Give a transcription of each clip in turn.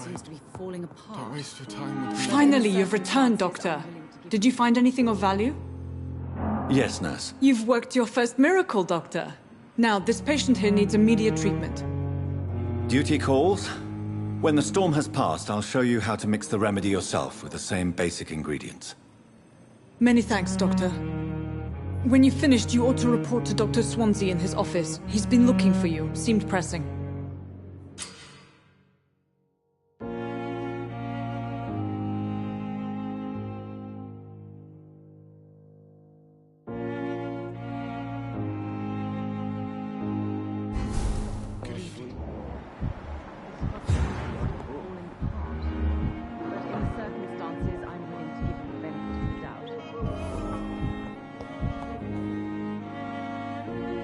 seems to be falling apart. Don't waste your time with me. Finally, you've returned, Doctor. Did you find anything of value? Yes, nurse. You've worked your first miracle, Doctor. Now, this patient here needs immediate treatment. Duty calls. When the storm has passed, I'll show you how to mix the remedy yourself with the same basic ingredients. Many thanks, Doctor. When you've finished, you ought to report to Dr. Swansea in his office. He's been looking for you. Seemed pressing.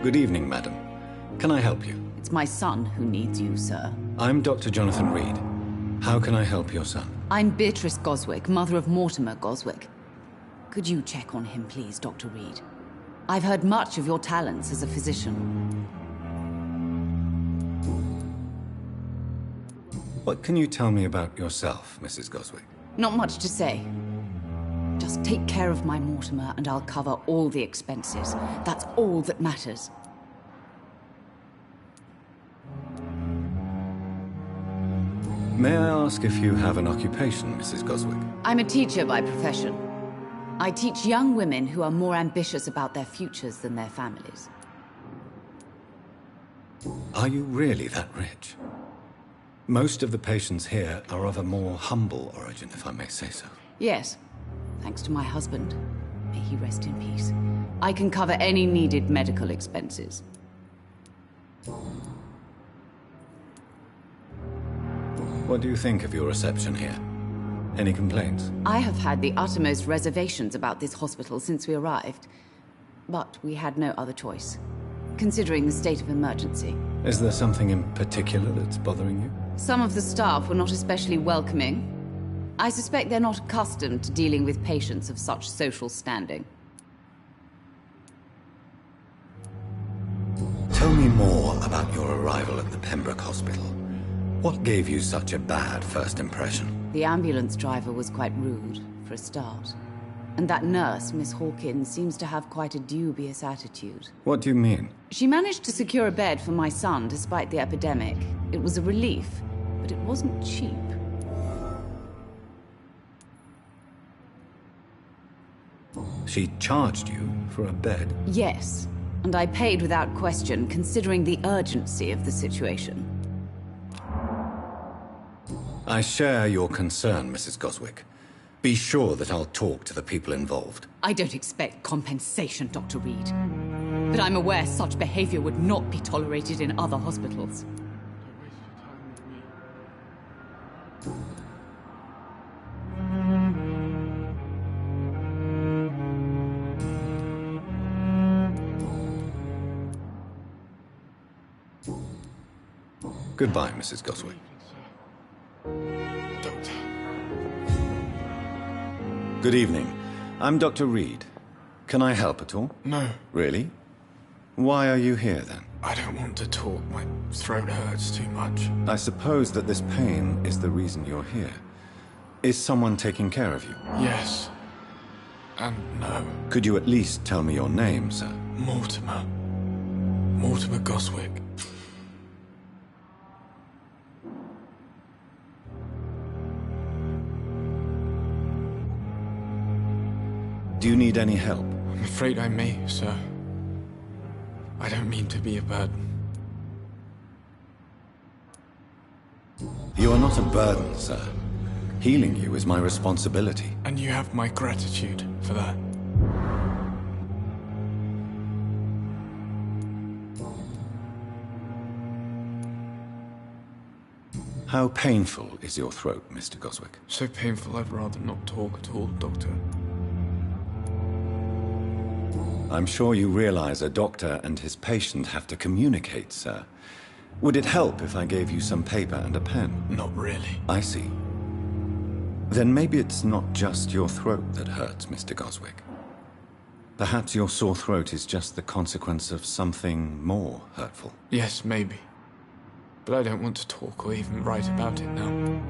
Good evening, madam. Can I help you? It's my son who needs you, sir. I'm Dr. Jonathan Reed. How can I help your son? I'm Beatrice Goswick, mother of Mortimer Goswick. Could you check on him, please, Dr. Reed? I've heard much of your talents as a physician. What can you tell me about yourself, Mrs. Goswick? Not much to say. Just take care of my Mortimer and I'll cover all the expenses. That's all that matters. May I ask if you have an occupation, Mrs. Goswick? I'm a teacher by profession. I teach young women who are more ambitious about their futures than their families. Are you really that rich? Most of the patients here are of a more humble origin, if I may say so. Yes. Thanks to my husband. May he rest in peace. I can cover any needed medical expenses. What do you think of your reception here? Any complaints? I have had the uttermost reservations about this hospital since we arrived. But we had no other choice, considering the state of emergency. Is there something in particular that's bothering you? Some of the staff were not especially welcoming. I suspect they're not accustomed to dealing with patients of such social standing. Tell me more about your arrival at the Pembroke Hospital. What gave you such a bad first impression? The ambulance driver was quite rude, for a start. And that nurse, Miss Hawkins, seems to have quite a dubious attitude. What do you mean? She managed to secure a bed for my son despite the epidemic. It was a relief, but it wasn't cheap. She charged you for a bed? Yes, and I paid without question, considering the urgency of the situation. I share your concern, Mrs. Goswick. Be sure that I'll talk to the people involved. I don't expect compensation, Dr. Reed. But I'm aware such behavior would not be tolerated in other hospitals. Goodbye, Mrs. Goswick. Doctor. Good evening. I'm Dr. Reed. Can I help at all? No. Really? Why are you here, then? I don't want to talk. My throat hurts too much. I suppose that this pain is the reason you're here. Is someone taking care of you? Yes. And no. Could you at least tell me your name, sir? Mortimer. Mortimer Goswick. Do you need any help? I'm afraid I may, sir. I don't mean to be a burden. You are not a burden, sir. Healing you is my responsibility. And you have my gratitude for that. How painful is your throat, Mr. Goswick? So painful I'd rather not talk at all, Doctor. I'm sure you realize a doctor and his patient have to communicate, sir. Would it help if I gave you some paper and a pen? Not really. I see. Then maybe it's not just your throat that hurts, Mr. Goswick. Perhaps your sore throat is just the consequence of something more hurtful. Yes, maybe. But I don't want to talk or even write about it now.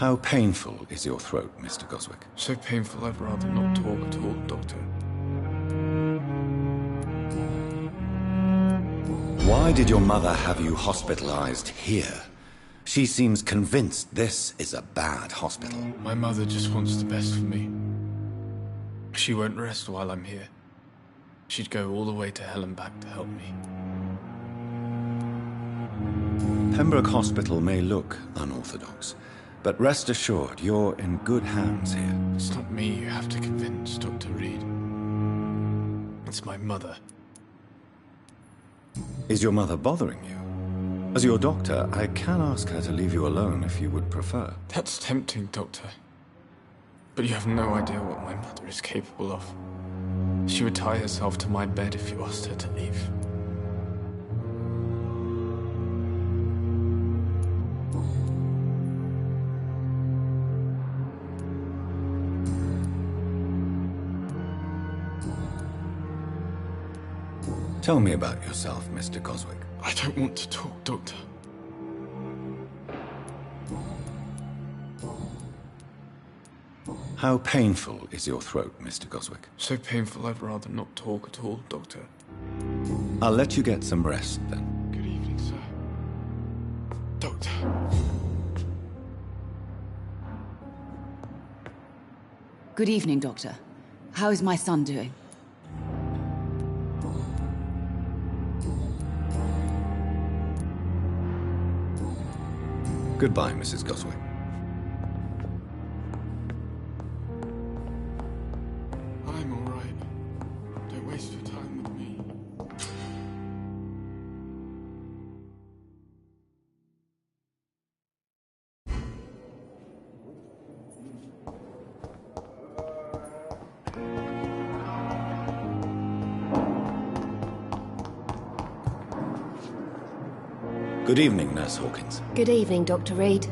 How painful is your throat, Mr. Goswick? So painful I'd rather not talk at all, Doctor. Why did your mother have you hospitalized here? She seems convinced this is a bad hospital. My mother just wants the best for me. She won't rest while I'm here. She'd go all the way to hell and back to help me. Pembroke Hospital may look unorthodox, but rest assured, you're in good hands here. It's not me you have to convince, Dr. Reed. It's my mother. Is your mother bothering you? As your doctor, I can ask her to leave you alone if you would prefer. That's tempting, Doctor. But you have no idea what my mother is capable of. She would tie herself to my bed if you asked her to leave. Tell me about yourself, Mr. Goswick. I don't want to talk, Doctor. How painful is your throat, Mr. Goswick? So painful I'd rather not talk at all, Doctor. I'll let you get some rest, then. Good evening, sir. Doctor. Good evening, Doctor. How is my son doing? Goodbye, Mrs. Goswick. I'm all right. Don't waste your time with me. Good evening, Nurse Hawkins. Good evening, Dr. Reed.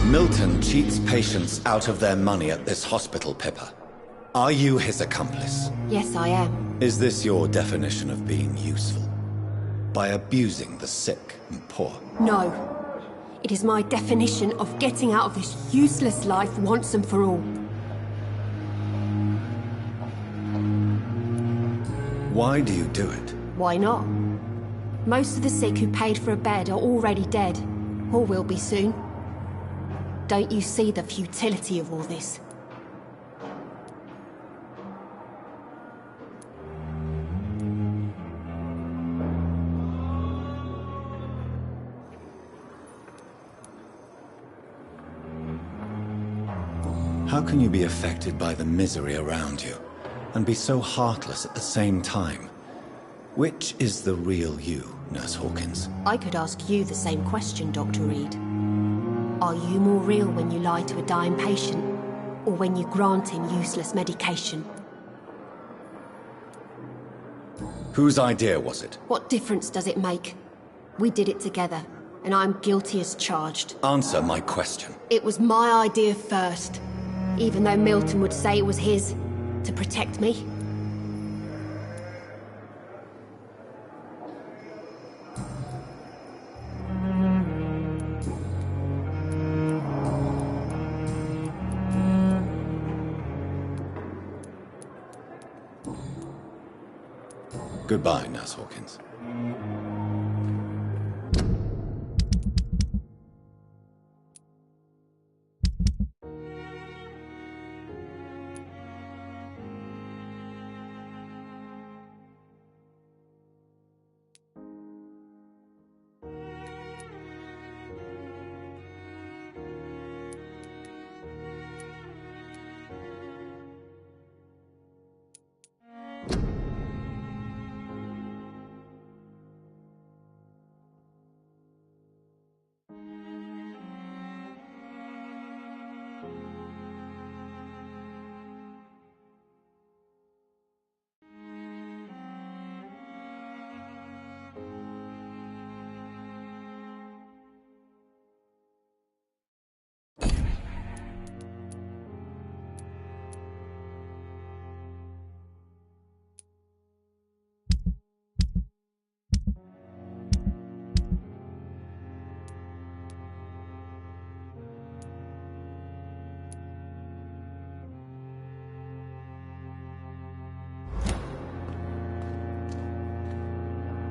Milton cheats patients out of their money at this hospital, Pippa. Are you his accomplice? Yes, I am. Is this your definition of being useful? By abusing the sick and poor? No. It is my definition of getting out of this useless life once and for all. Why do you do it? Why not? Most of the sick who paid for a bed are already dead, or will be soon. Don't you see the futility of all this? How can you be affected by the misery around you, and be so heartless at the same time? Which is the real you, Nurse Hawkins? I could ask you the same question, Dr. Reed. Are you more real when you lie to a dying patient, or when you grant him useless medication? Whose idea was it? What difference does it make? We did it together, and I'm guilty as charged. Answer my question. It was my idea first, even though Milton would say it was his, to protect me. Goodbye, Nurse Hawkins.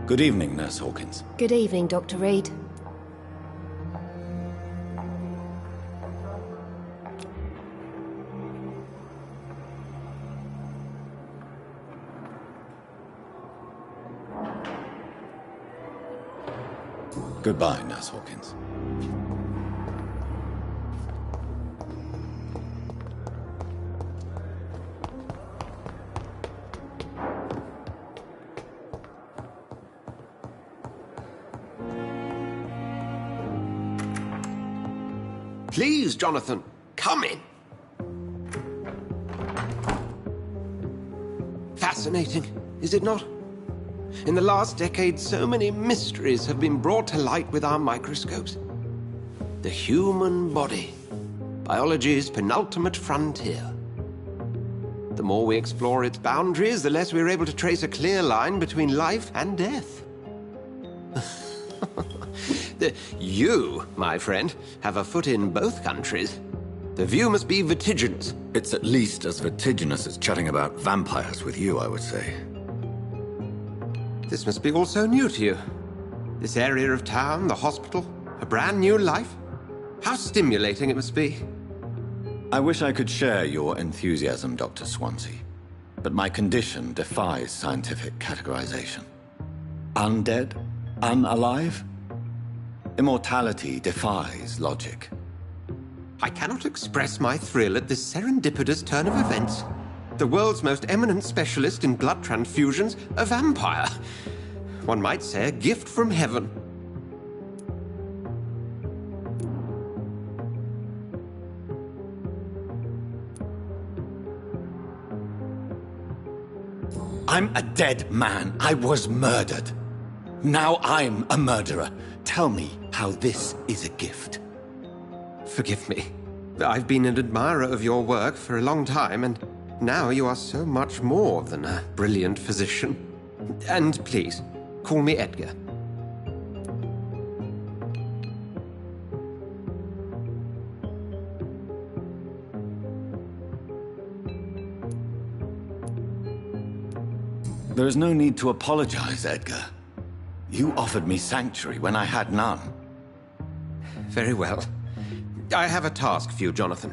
Good evening, Nurse Hawkins. Good evening, Dr. Reed. Goodbye, Nurse Hawkins. Please, Jonathan, come in. Fascinating, is it not? In the last decade, so many mysteries have been brought to light with our microscopes. The human body, biology's penultimate frontier. The more we explore its boundaries, the less we're able to trace a clear line between life and death. You, my friend, have a foot in both countries. The view must be vertiginous. It's at least as vertiginous as chatting about vampires with you, I would say. This must be all so new to you. This area of town, the hospital, a brand new life. How stimulating it must be. I wish I could share your enthusiasm, Dr. Swansea, but my condition defies scientific categorization. Undead? Unalive? Immortality defies logic. I cannot express my thrill at this serendipitous turn of events. The world's most eminent specialist in blood transfusions, a vampire. One might say a gift from heaven. I'm a dead man. I was murdered. Now I'm a murderer. Tell me how this is a gift. Forgive me. I've been an admirer of your work for a long time, and now you are so much more than a brilliant physician. And please, call me Edgar. There is no need to apologize, Edgar. You offered me sanctuary when I had none. Very well. I have a task for you, Jonathan.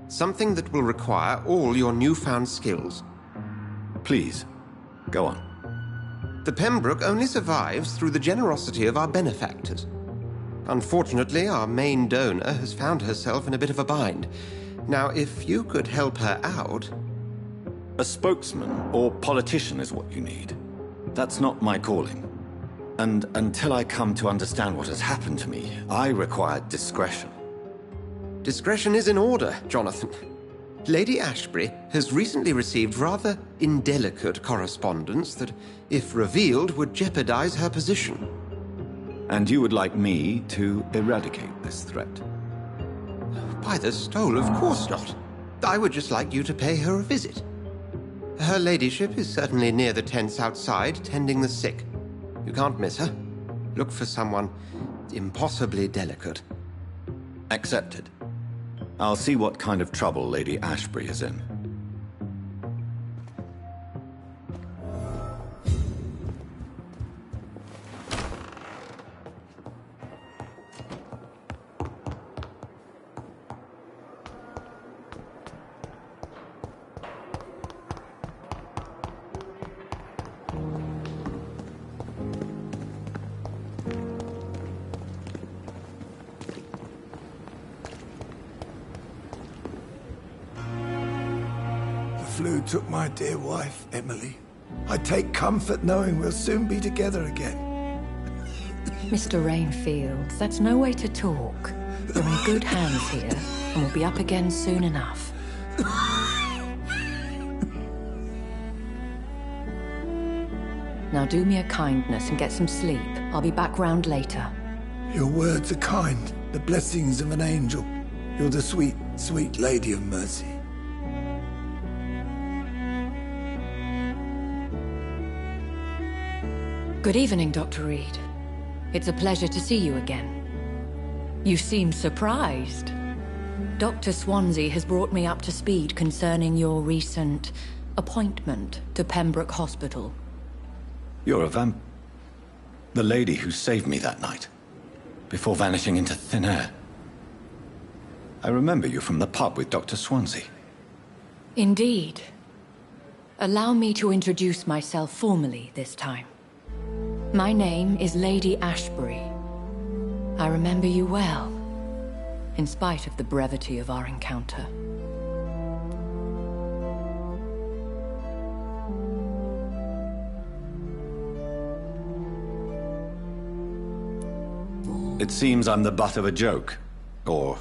Something that will require all your newfound skills. Please, go on. The Pembroke only survives through the generosity of our benefactors. Unfortunately, our main donor has found herself in a bit of a bind. Now, if you could help her out... A spokesman or politician is what you need. That's not my calling. And until I come to understand what has happened to me, I require discretion. Discretion is in order, Jonathan. Lady Ashbury has recently received rather indelicate correspondence that, if revealed, would jeopardize her position. And you would like me to eradicate this threat? By the stole, of course not. I would just like you to pay her a visit. Her ladyship is certainly near the tents outside, tending the sick. You can't miss her. Look for someone impossibly delicate. Accepted. I'll see what kind of trouble Lady Ashbury is in. The flu took my dear wife, Emily. I take comfort knowing we'll soon be together again. Mr. Rainfield, that's no way to talk. You're in good hands here, and we'll be up again soon enough. Now do me a kindness and get some sleep. I'll be back round later. Your words are kind, the blessings of an angel. You're the sweet, sweet Lady of Mercy. Good evening, Dr. Reed. It's a pleasure to see you again. You seem surprised. Dr. Swansea has brought me up to speed concerning your recent appointment to Pembroke Hospital. You're a The lady who saved me that night, before vanishing into thin air. I remember you from the pub with Dr. Swansea. Indeed. Allow me to introduce myself formally this time. My name is Lady Ashbury. I remember you well, in spite of the brevity of our encounter. It seems I'm the butt of a joke, or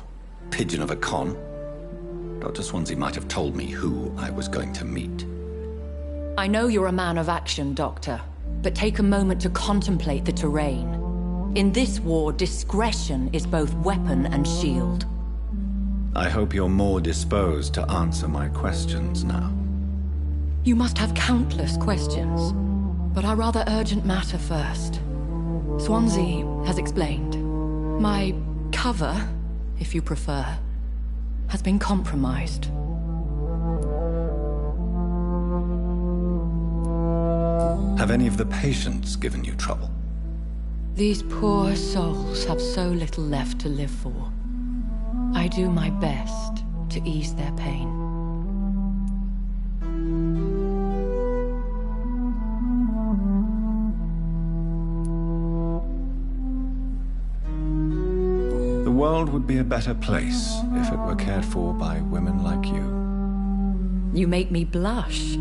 pigeon of a con. Dr. Swansea might have told me who I was going to meet. I know you're a man of action, Doctor, but take a moment to contemplate the terrain. In this war, discretion is both weapon and shield. I hope you're more disposed to answer my questions now. You must have countless questions, but our rather urgent matter first. Swansea has explained. My cover, if you prefer, has been compromised. Have any of the patients given you trouble? These poor souls have so little left to live for. I do my best to ease their pain. The world would be a better place if it were cared for by women like you. You make me blush.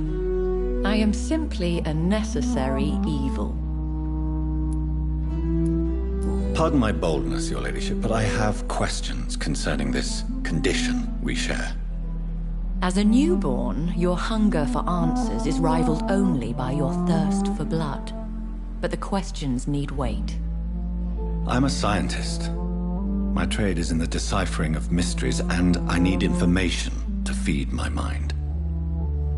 I am simply a necessary evil. Pardon my boldness, Your Ladyship, but I have questions concerning this condition we share. As a newborn, your hunger for answers is rivaled only by your thirst for blood. But the questions need wait. I'm a scientist. My trade is in the deciphering of mysteries, and I need information to feed my mind.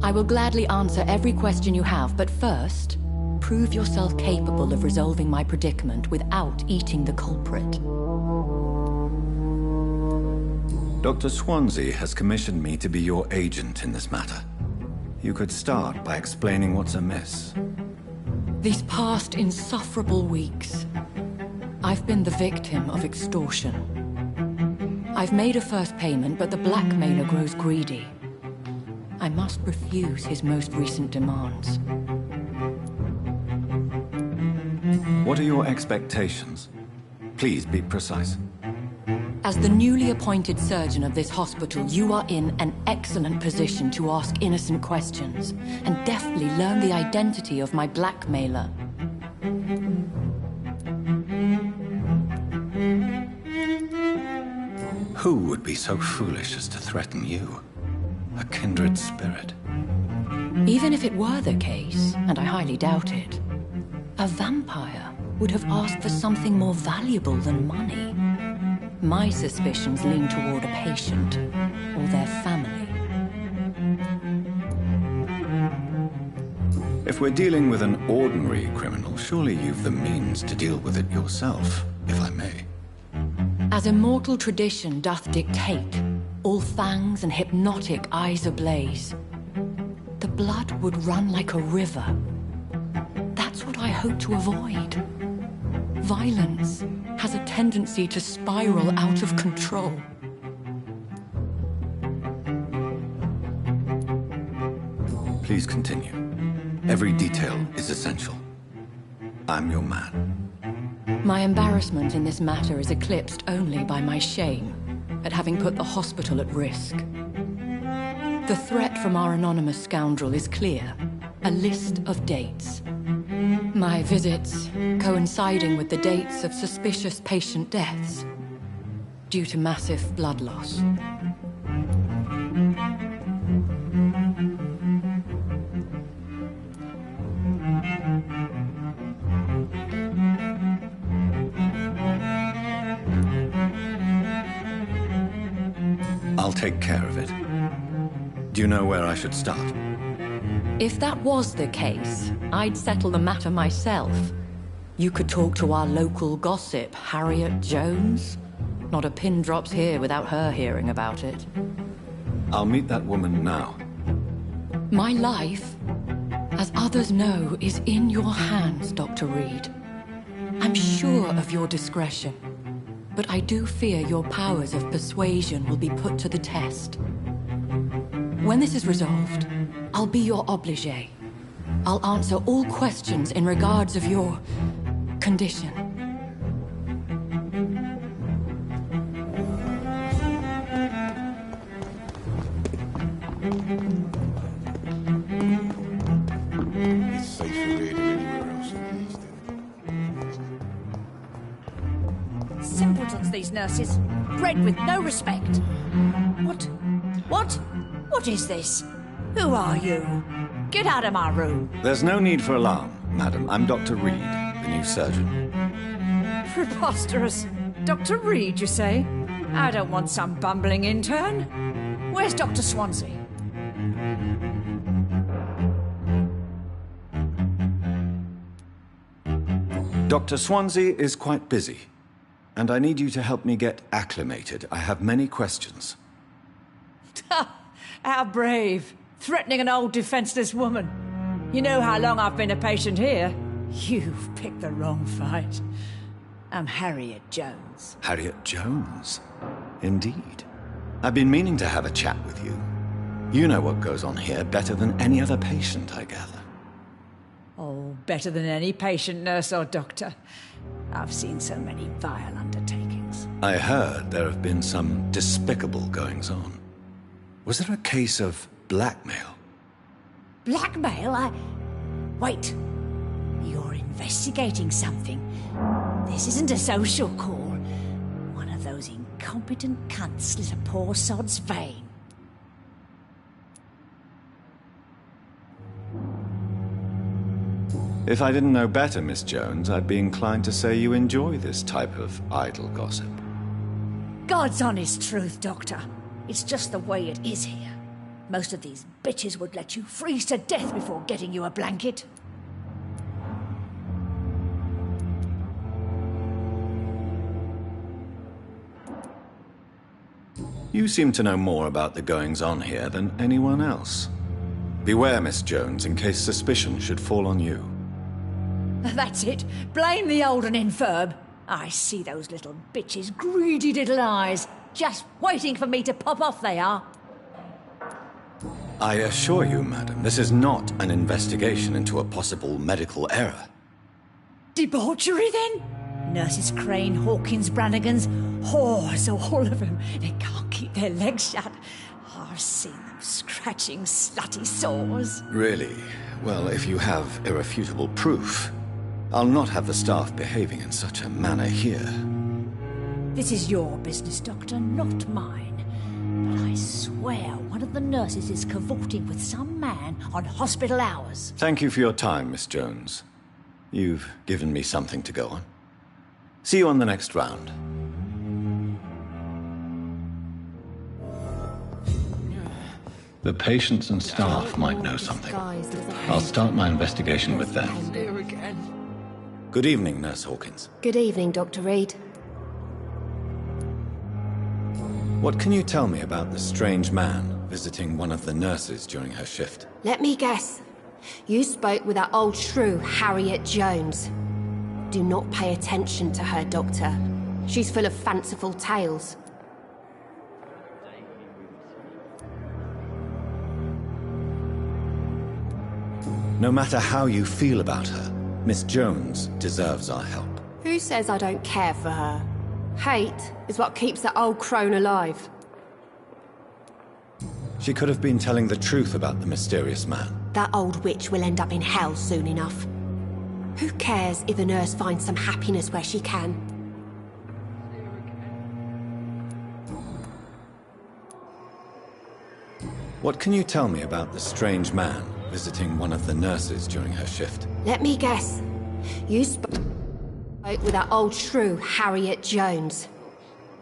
I will gladly answer every question you have, but first, prove yourself capable of resolving my predicament without eating the culprit. Dr. Swansea has commissioned me to be your agent in this matter. You could start by explaining what's amiss. These past insufferable weeks, I've been the victim of extortion. I've made a first payment, but the blackmailer grows greedy. I must refuse his most recent demands. What are your expectations? Please be precise. As the newly appointed surgeon of this hospital, you are in an excellent position to ask innocent questions and deftly learn the identity of my blackmailer. Who would be so foolish as to threaten you? A kindred spirit. Even if it were the case, and I highly doubt it, a vampire would have asked for something more valuable than money. My suspicions lean toward a patient or their family. If we're dealing with an ordinary criminal, surely you've the means to deal with it yourself, if I may. As immortal tradition doth dictate, all fangs and hypnotic eyes ablaze, the blood would run like a river. That's what I hope to avoid. Violence has a tendency to spiral out of control. Please continue. Every detail is essential. I'm your man. My embarrassment in this matter is eclipsed only by my shame at having put the hospital at risk. The threat from our anonymous scoundrel is clear. A list of dates. My visits coinciding with the dates of suspicious patient deaths due to massive blood loss. I'll take care of it. Do you know where I should start? If that was the case, I'd settle the matter myself. You could talk to our local gossip, Harriet Jones. Not a pin drops here without her hearing about it. I'll meet that woman now. My life, as others know, is in your hands, Dr. Reed. I'm sure of your discretion, but I do fear your powers of persuasion will be put to the test. When this is resolved, I'll be your obligé. I'll answer all questions in regards of your condition. It's safer here than anywhere else in the East. Simpletons, these nurses. Bred with no respect. What is this? Who are you? Get out of my room. There's no need for alarm, madam. I'm Dr. Reed, the new surgeon. Preposterous. Dr. Reed, you say? I don't want some bumbling intern. Where's Dr. Swansea? Dr. Swansea is quite busy, and I need you to help me get acclimated. I have many questions. How brave. Threatening an old defenseless woman. You know how long I've been a patient here? You've picked the wrong fight. I'm Harriet Jones. Harriet Jones? Indeed. I've been meaning to have a chat with you. You know what goes on here better than any other patient, I gather. Oh, better than any patient, nurse or doctor. I've seen so many vile undertakings. I heard there have been some despicable goings-on. Was there a case of blackmail? Blackmail? Wait. You're investigating something. This isn't a social call. One of those incompetent cunts slit a poor sod's vein. If I didn't know better, Miss Jones, I'd be inclined to say you enjoy this type of idle gossip. God's honest truth, Doctor. It's just the way it is here. Most of these bitches would let you freeze to death before getting you a blanket. You seem to know more about the goings-on here than anyone else. Beware, Miss Jones, in case suspicion should fall on you. That's it. Blame the old and infirm. I see those little bitches' greedy little eyes. Just waiting for me to pop off, they are. I assure you, madam, this is not an investigation into a possible medical error. Debauchery, then? Nurses Crane, Hawkins, Brannigans, whores, all of them. They can't keep their legs shut. I've seen them scratching slutty sores. Really? Well, if you have irrefutable proof, I'll not have the staff behaving in such a manner here. This is your business, Doctor, not mine. But I swear one of the nurses is cavorting with some man on hospital hours. Thank you for your time, Miss Jones. You've given me something to go on. See you on the next round. The patients and staff might know something. I'll start my investigation with them. Good evening, Nurse Hawkins. Good evening, Dr. Reed. What can you tell me about the strange man visiting one of the nurses during her shift? Let me guess. You spoke with that old shrew, Harriet Jones. Do not pay attention to her, Doctor. She's full of fanciful tales. No matter how you feel about her, Miss Jones deserves our help. Who says I don't care for her? Hate is what keeps that old crone alive. She could have been telling the truth about the mysterious man. That old witch will end up in hell soon enough. Who cares if a nurse finds some happiness where she can? What can you tell me about the strange man visiting one of the nurses during her shift? Let me guess. You spoke with that old shrew, Harriet Jones.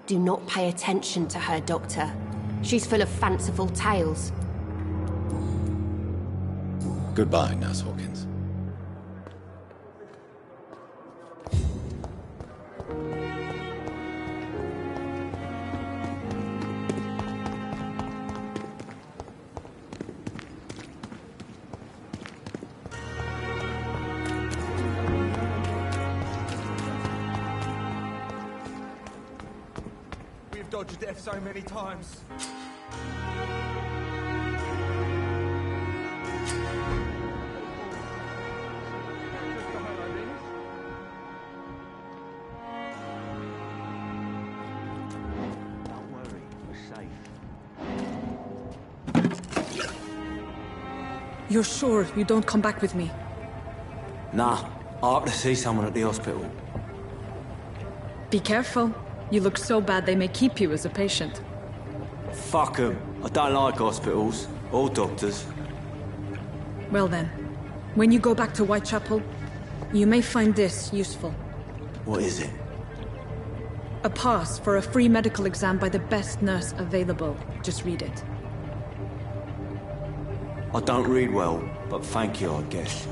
Do not pay attention to her, Doctor. She's full of fanciful tales. Goodbye, Nurse Hawkins. dodged death so many times. Don't worry, we're safe. You're sure you don't come back with me? Nah, I have to see someone at the hospital. Be careful. You look so bad they may keep you as a patient. Fuck 'em. I don't like hospitals. Or doctors. Well then, when you go back to Whitechapel, you may find this useful. What is it? A pass for a free medical exam by the best nurse available. Just read it. I don't read well, but thank you, I guess.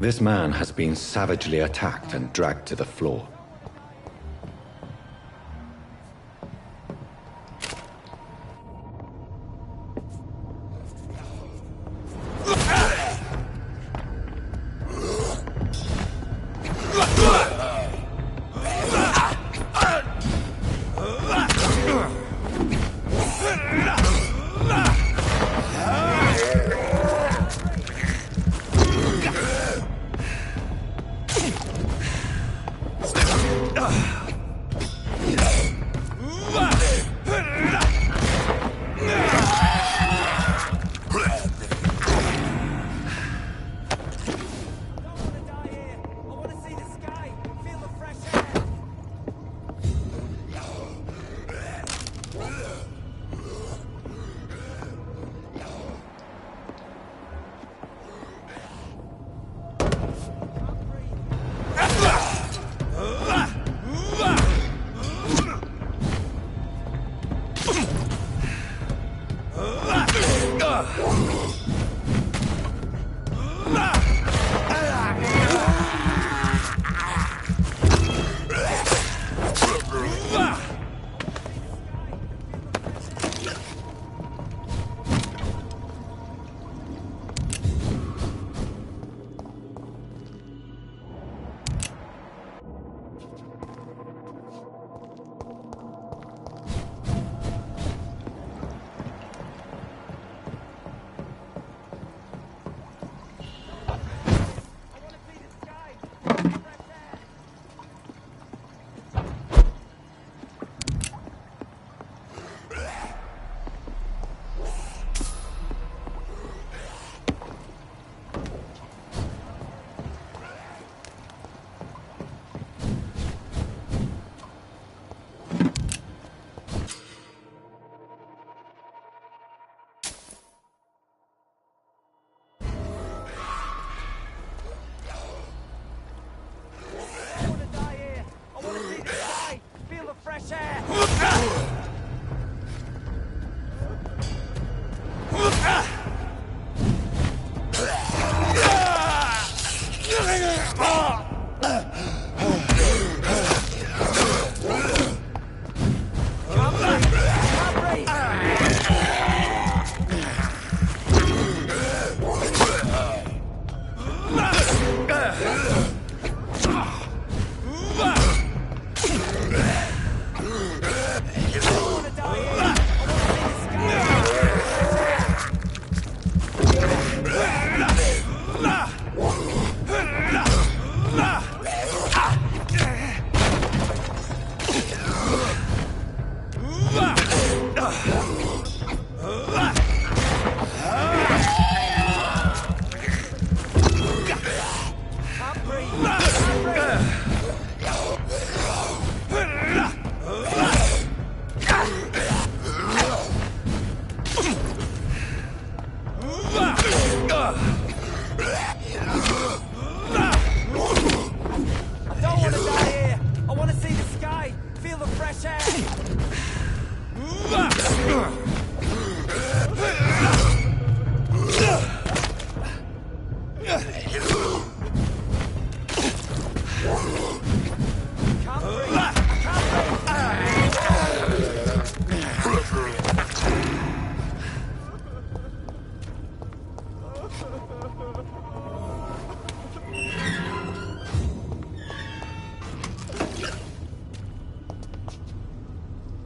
This man has been savagely attacked and dragged to the floor.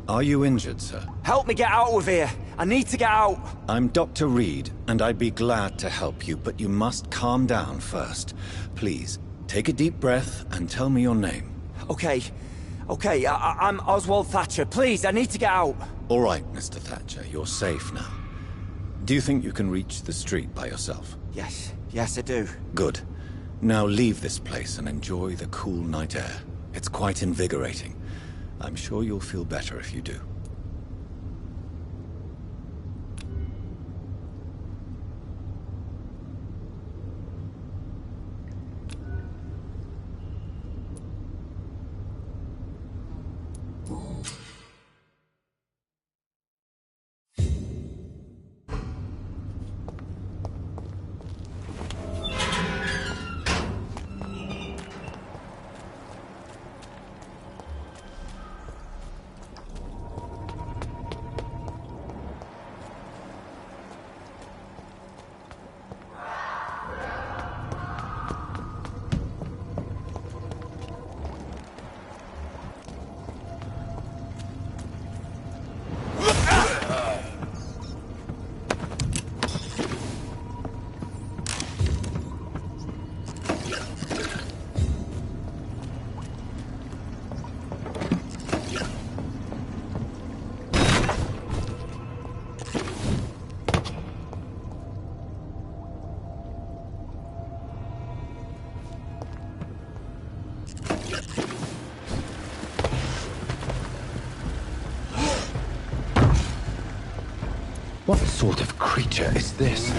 Are you injured, sir? Help me get out of here. I need to get out. I'm Dr. Reed, and I'd be glad to help you, but you must calm down first. Please, take a deep breath and tell me your name. Okay. I'm Oswald Thatcher. Please, I need to get out. All right, Mr. Thatcher, you're safe now. Do you think you can reach the street by yourself? Yes, I do. Good. Now leave this place and enjoy the cool night air. It's quite invigorating. I'm sure you'll feel better if you do. What sort of creature is this?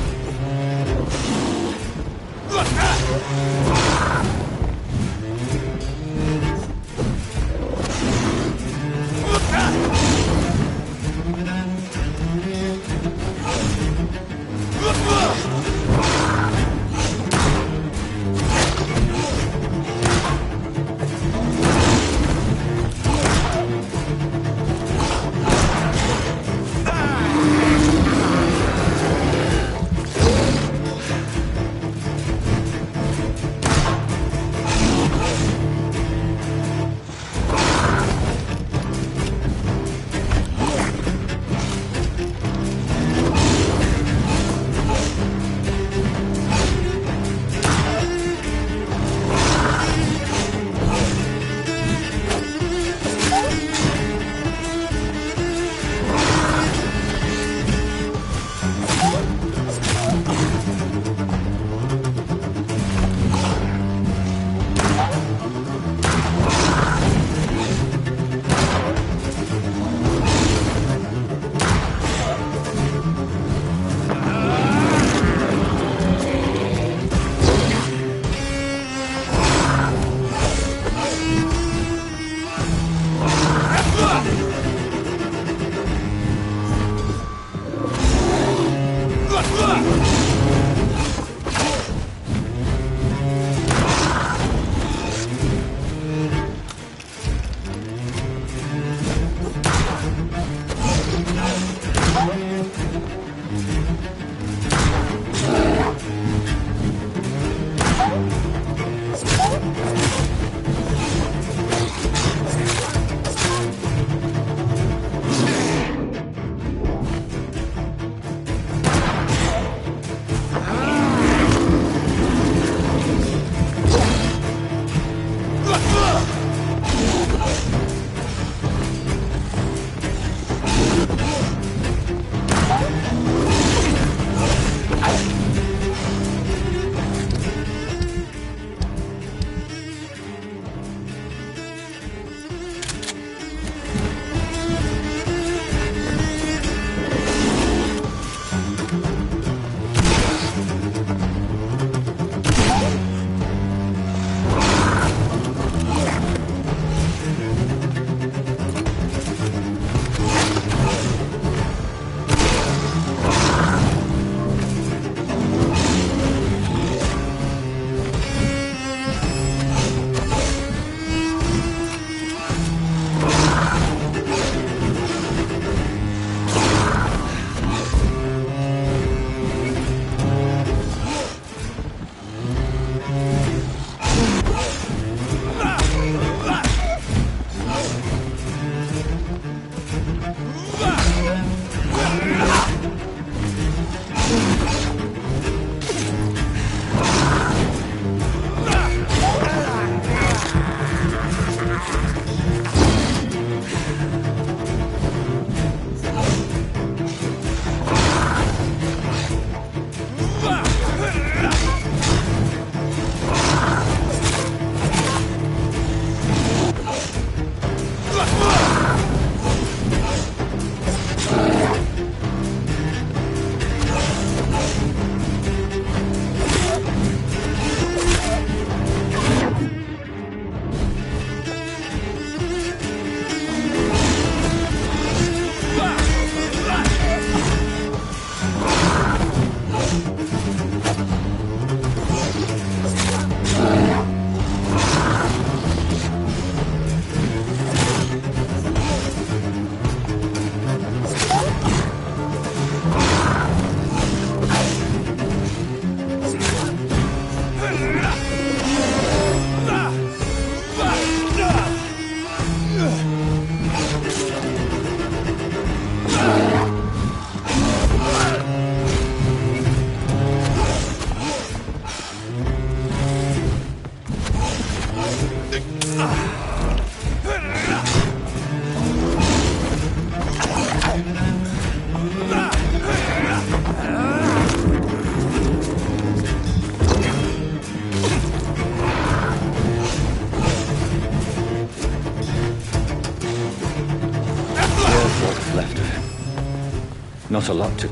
Not a lot to...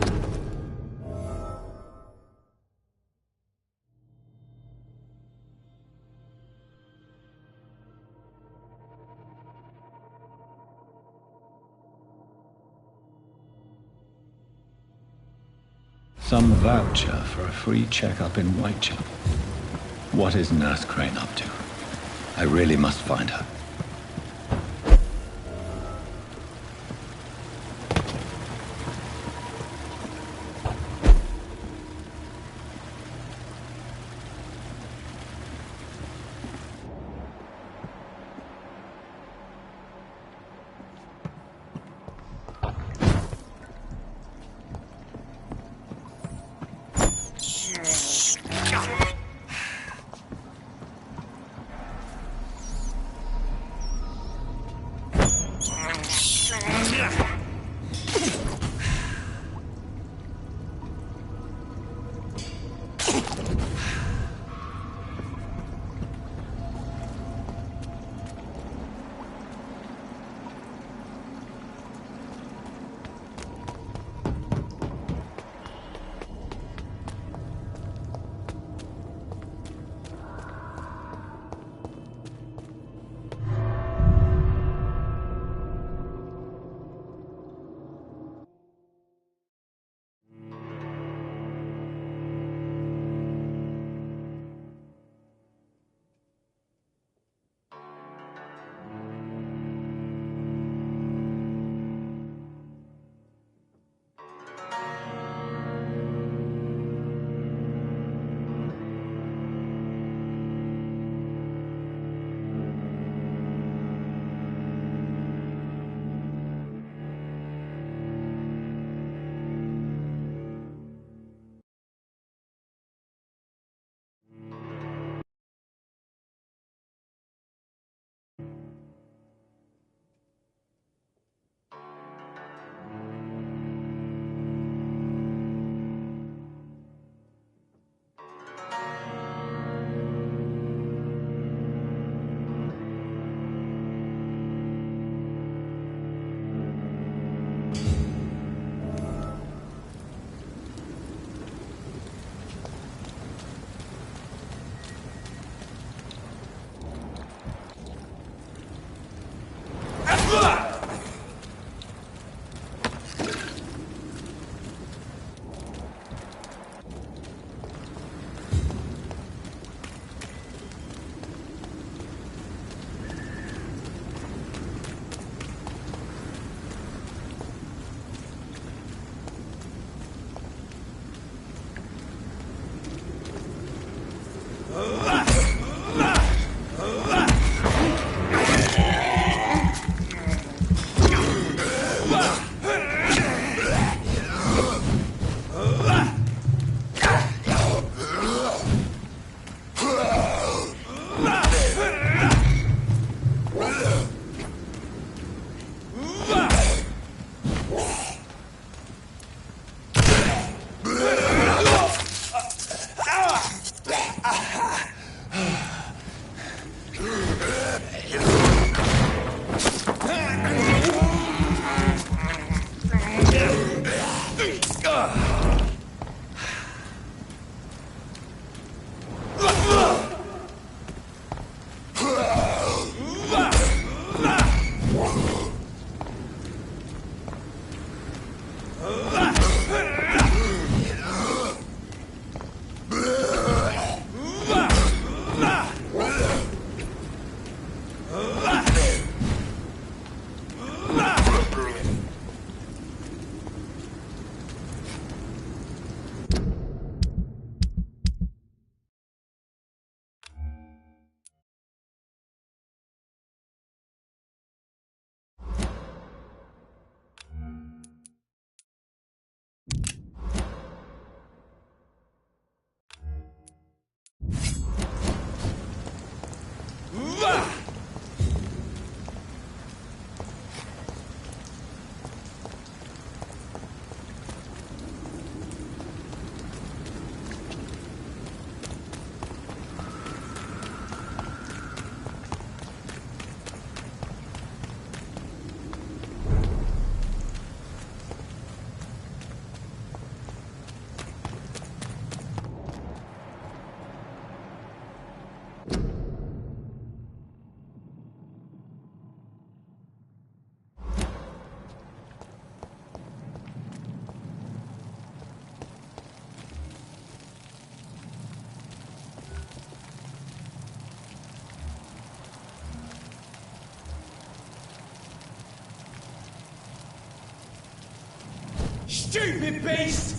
Some voucher for a free checkup in Whitechapel. What is Nurse Crane up to? I really must find her. Stupid beast!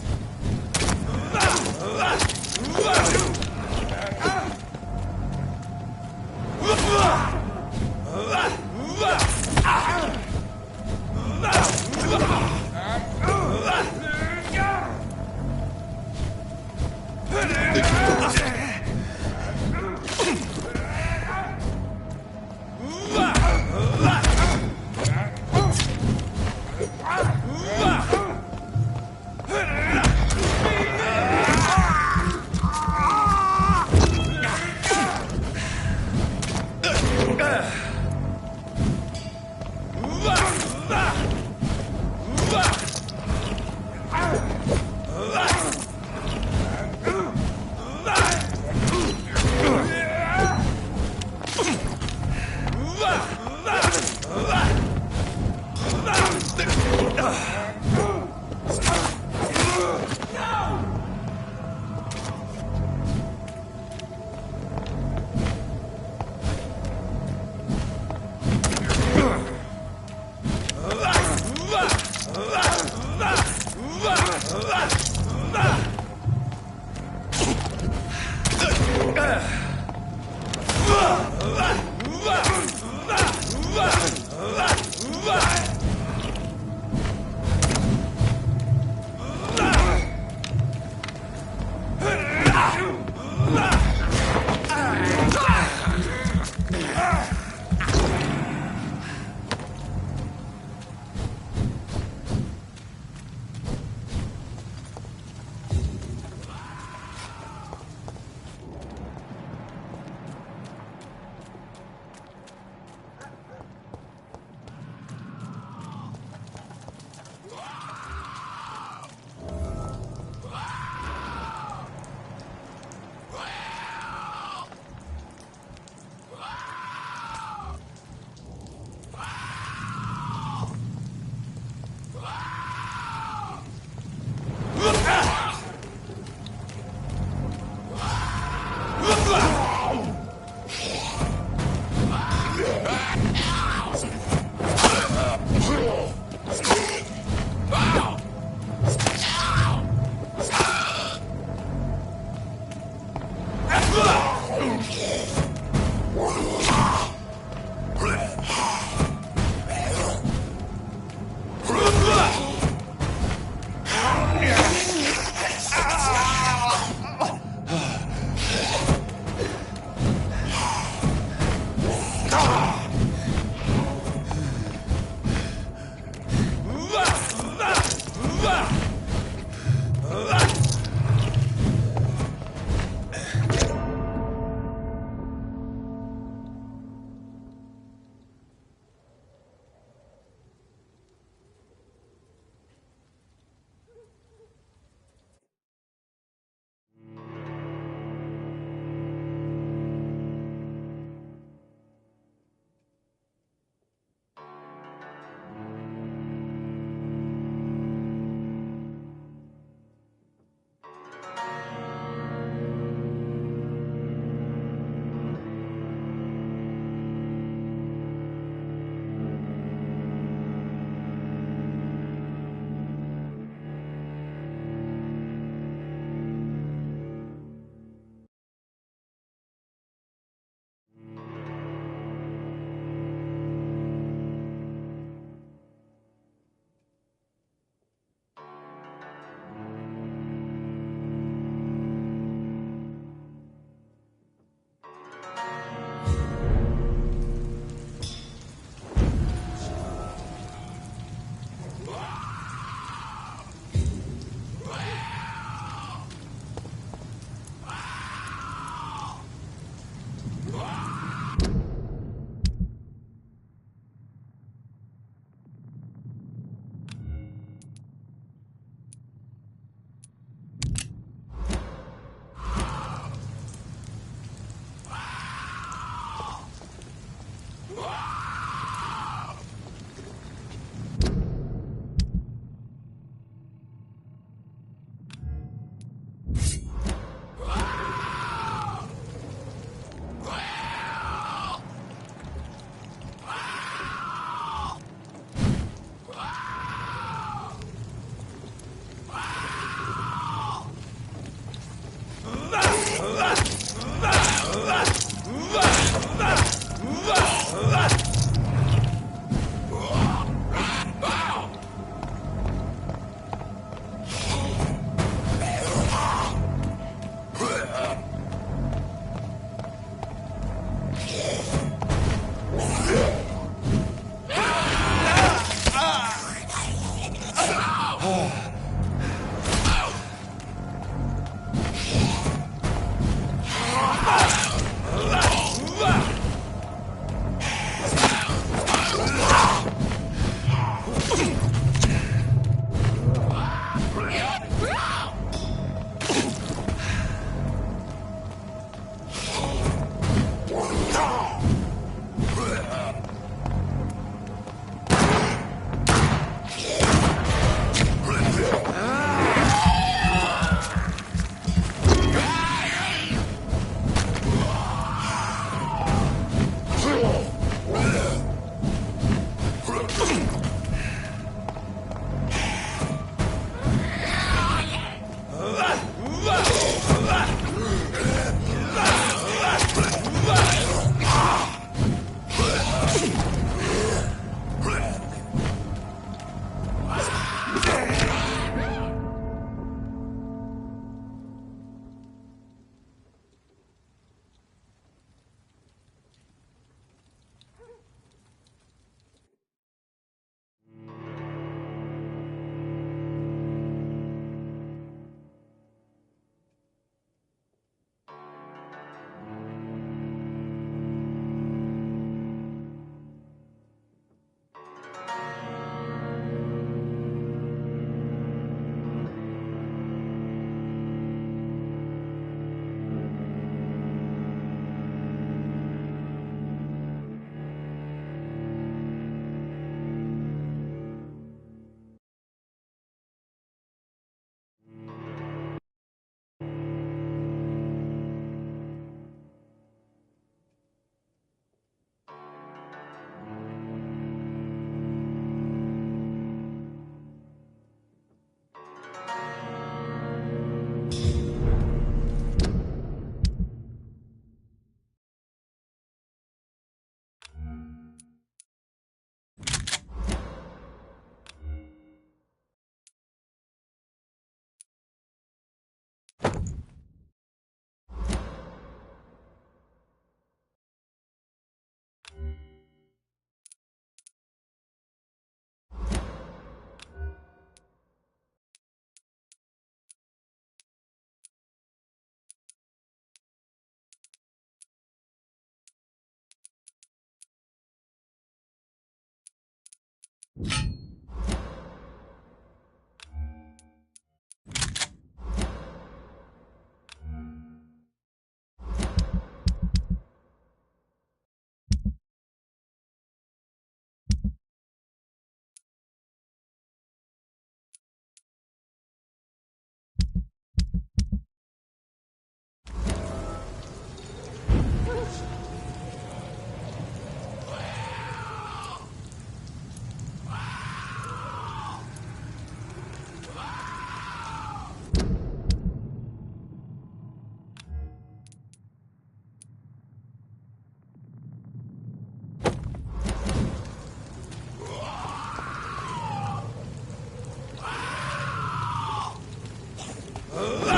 Ugh!